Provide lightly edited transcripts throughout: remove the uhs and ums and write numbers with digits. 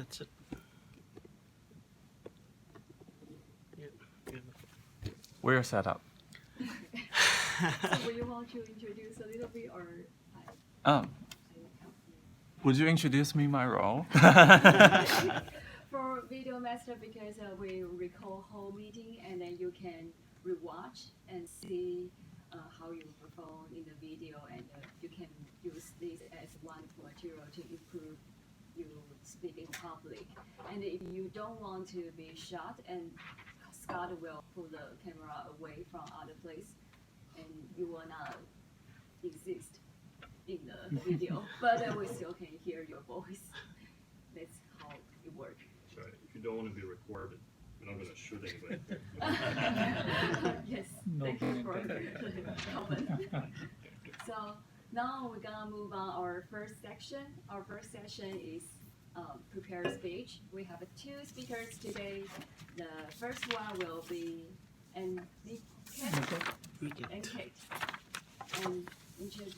That's it. Yeah, beautiful. We're set up. So will you want to introduce a little bit, or Um, I help you? would you introduce me my role? For video master, because we record whole meeting and then you can rewatch and see how you perform in the video, and you can use this as one material to improve you speak in public. And if you don't want to be shot, and Scott will pull the camera away from other place, and you will not exist in the video, but we still can hear your voice. That's how it works. That's right. If you don't want to be recorded, you're not going to shoot anybody. Yes, No thank you for pun the comment. So now we're gonna move on our first section. Our first section is prepare speech. We have two speakers today. The first one will be Kate. And Kate. And introduce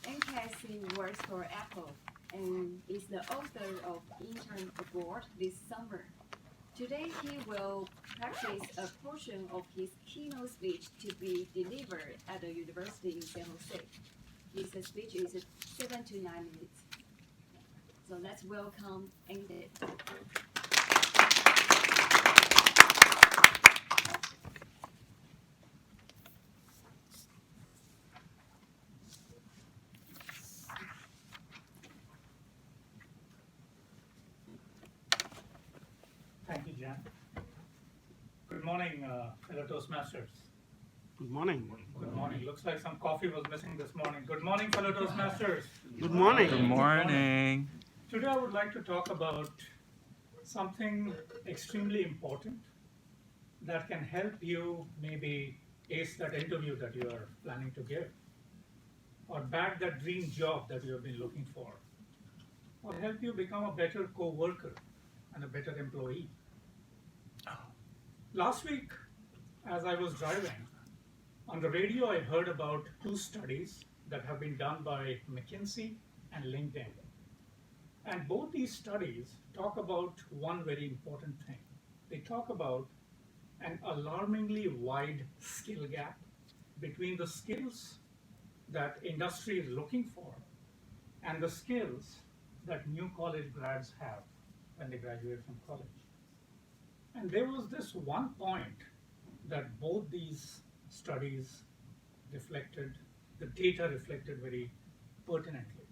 Kate works for Apple and is the author of Intern Abroad this summer. Today he will practice a portion of his keynote speech to be delivered at the university in San Jose. His speech is 7 to 9 minutes. So let's welcome Andy. Thank you, Jan. Good morning, fellow Toastmasters. Good morning. Good morning. Looks like some coffee was missing this morning. Good morning, fellow Toastmasters. Good morning. Good morning. Today I would like to talk about something extremely important that can help you maybe ace that interview that you are planning to give, or bag that dream job that you have been looking for, or help you become a better co-worker and a better employee. Last week, as I was driving, on the radio I heard about two studies that have been done by McKinsey and LinkedIn. And both these studies talk about one very important thing. They talk about an alarmingly wide skill gap between the skills that industry is looking for and the skills that new college grads have when they graduate from college. And there was this one point that both these studies reflected, the data reflected very pertinently.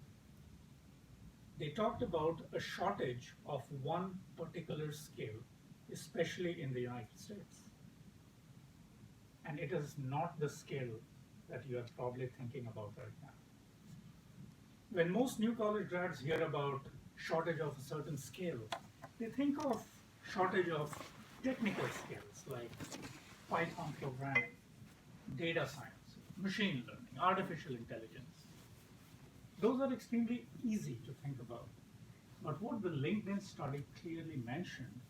They talked about a shortage of one particular skill, especially in the United States. And it is not the skill that you are probably thinking about right now. When most new college grads hear about shortage of a certain skill, they think of shortage of technical skills like Python programming, data science, machine learning, artificial intelligence. Those are extremely easy to think about. But what the LinkedIn study clearly mentioned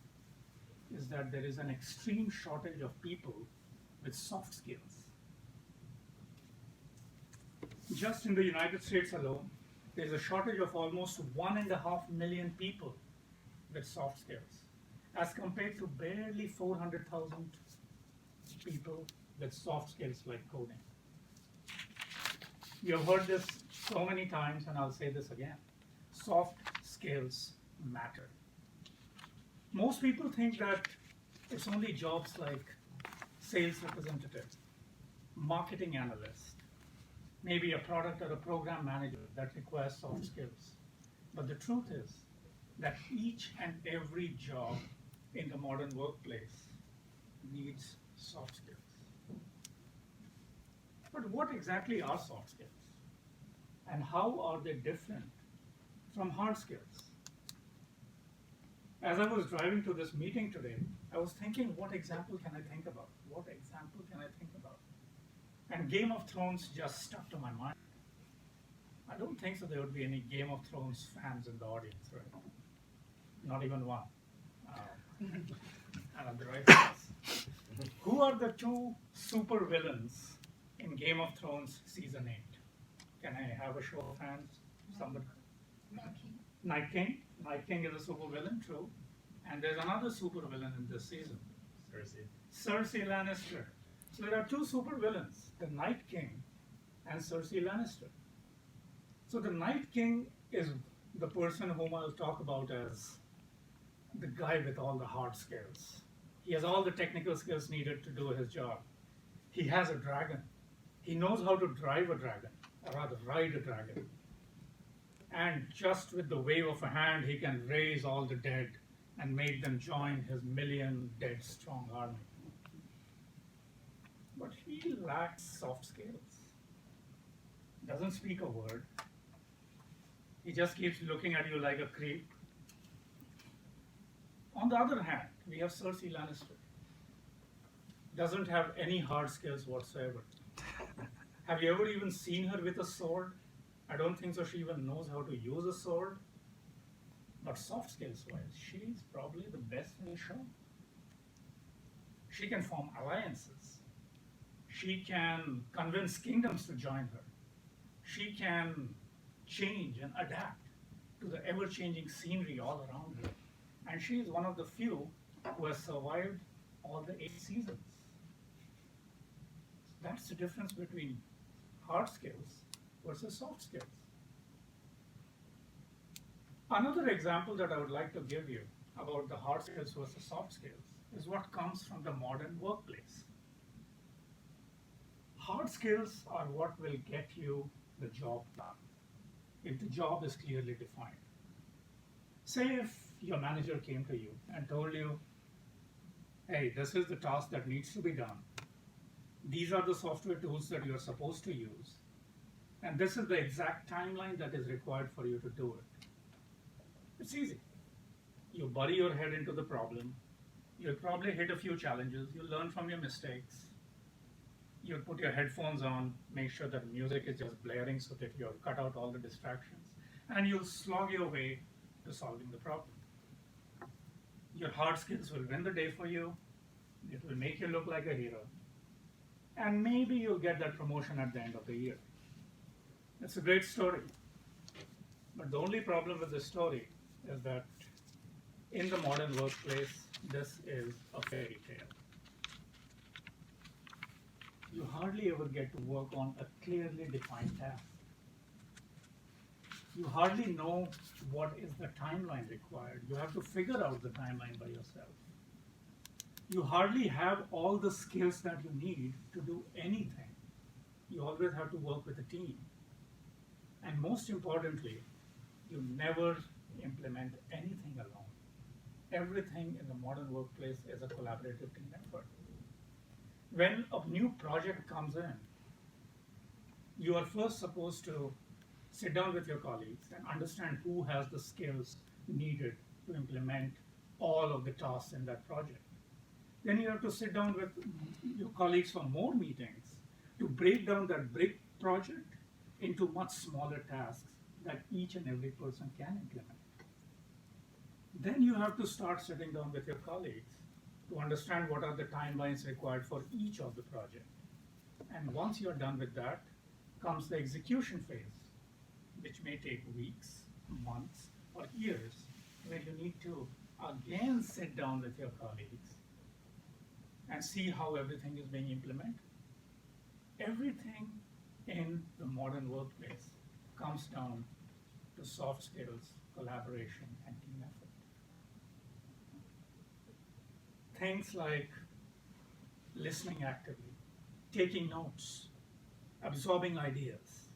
is that there is an extreme shortage of people with soft skills. Just in the United States alone, there is a shortage of almost 1.5 million people with soft skills, as compared to barely 400,000 people with soft skills like coding. You've heard this so many times, and I'll say this again. Soft skills matter. Most people think that it's only jobs like sales representative, marketing analyst, maybe a product or a program manager that requires soft skills. But the truth is that each and every job in the modern workplace needs soft skills. But what exactly are soft skills? And how are they different from hard skills? As I was driving to this meeting today, I was thinking, what example can I think about? What example can I think about? And Game of Thrones just stuck to my mind. I don't think so there would be any Game of Thrones fans in the audience, right? Not even one. And I'm the right place. Who are the two super villains in Game of Thrones season 8? Can I have a show of hands? Somebody? Night King. Night King? Night King is a supervillain, true. And there's another supervillain in this season, Cersei. Cersei Lannister. So there are two supervillains, the Night King and Cersei Lannister. So the Night King is the person whom I'll talk about as the guy with all the hard skills. He has all the technical skills needed to do his job. He has a dragon. He knows how to drive a dragon, or rather ride a dragon. And just with the wave of a hand, he can raise all the dead and make them join his million dead strong army. But he lacks soft skills. Doesn't speak a word. He just keeps looking at you like a creep. On the other hand, we have Cersei Lannister. Doesn't have any hard skills whatsoever. Have you ever even seen her with a sword? I don't think so she even knows how to use a sword. But soft skills wise, she's probably the best in the show. She can form alliances. She can convince kingdoms to join her. She can change and adapt to the ever-changing scenery all around her. And she is one of the few who has survived all the 8 seasons. That's the difference between hard skills versus soft skills. Another example that I would like to give you about the hard skills versus soft skills is what comes from the modern workplace. Hard skills are what will get you the job done, if the job is clearly defined. Say if your manager came to you and told you, hey, this is the task that needs to be done. These are the software tools that you're supposed to use. And this is the exact timeline that is required for you to do it. It's easy. You bury your head into the problem. You'll probably hit a few challenges. You'll learn from your mistakes. You'll put your headphones on, make sure that music is just blaring so that you've cut out all the distractions. And you'll slog your way to solving the problem. Your hard skills will win the day for you. It will make you look like a hero. And maybe you'll get that promotion at the end of the year. It's a great story. But the only problem with this story is that in the modern workplace, this is a fairy tale. You hardly ever get to work on a clearly defined task. You hardly know what is the timeline required. You have to figure out the timeline by yourself. You hardly have all the skills that you need to do anything. You always have to work with a team. And most importantly, you never implement anything alone. Everything in the modern workplace is a collaborative team effort. When a new project comes in, you are first supposed to sit down with your colleagues and understand who has the skills needed to implement all of the tasks in that project. Then you have to sit down with your colleagues for more meetings to break down that big project into much smaller tasks that each and every person can implement. Then you have to start sitting down with your colleagues to understand what are the timelines required for each of the project. And once you're done with that, comes the execution phase, which may take weeks, months, or years, where you need to again sit down with your colleagues and see how everything is being implemented. Everything in the modern workplace comes down to soft skills, collaboration, and team effort. Things like listening actively, taking notes, absorbing ideas,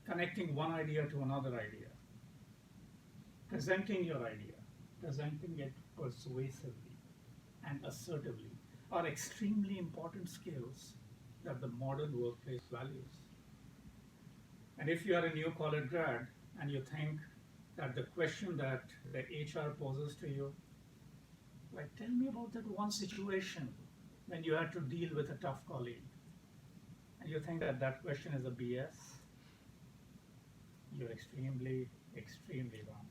connecting one idea to another idea, presenting your idea, presenting it persuasively and assertively are extremely important skills that the modern workplace values. And if you are a new college grad and you think that the question that the HR poses to you, like, tell me about that one situation when you had to deal with a tough colleague, and you think that that question is a BS, you're extremely, extremely wrong.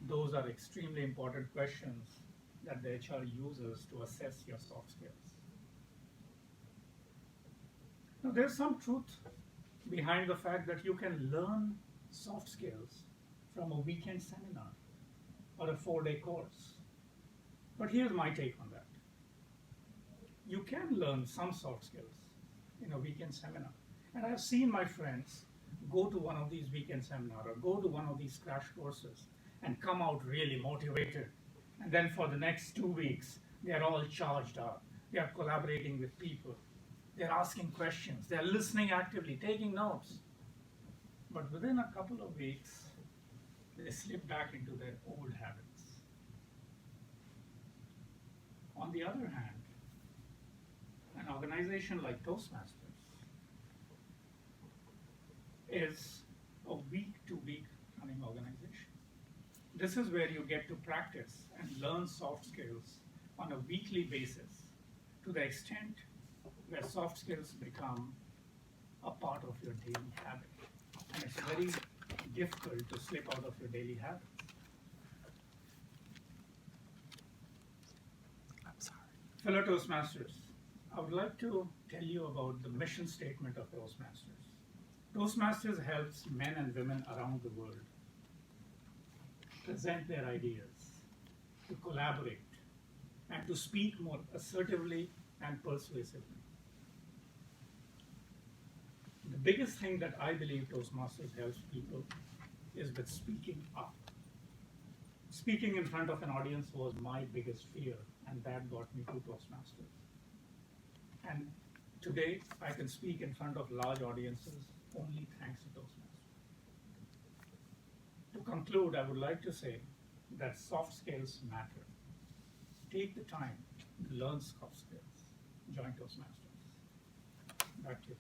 Those are extremely important questions that the HR uses to assess your soft skills. Now, there's some truth behind the fact that you can learn soft skills from a weekend seminar. or a 4-day course. But here's my take on that. You can learn some soft skills in a weekend seminar. And I've seen my friends go to one of these weekend seminars or go to one of these crash courses and come out really motivated. And then for the next 2 weeks, they're all charged up. They are collaborating with people. They're asking questions. They're listening actively, taking notes. But within a couple of weeks, they slip back into their old habits. On the other hand, an organization like Toastmasters is a week-to-week running organization. This is where you get to practice and learn soft skills on a weekly basis to the extent where soft skills become a part of your daily habit. And it's very difficult to slip out of your daily habits. I'm sorry. Fellow Toastmasters, I would like to tell you about the mission statement of Toastmasters. Toastmasters helps men and women around the world present their ideas, to collaborate, and to speak more assertively and persuasively. The biggest thing that I believe Toastmasters helps people is with speaking up. Speaking in front of an audience was my biggest fear, and that got me to Toastmasters. And today, I can speak in front of large audiences only thanks to Toastmasters. To conclude, I would like to say that soft skills matter. Take the time to learn soft skills. Join Toastmasters. Back to you.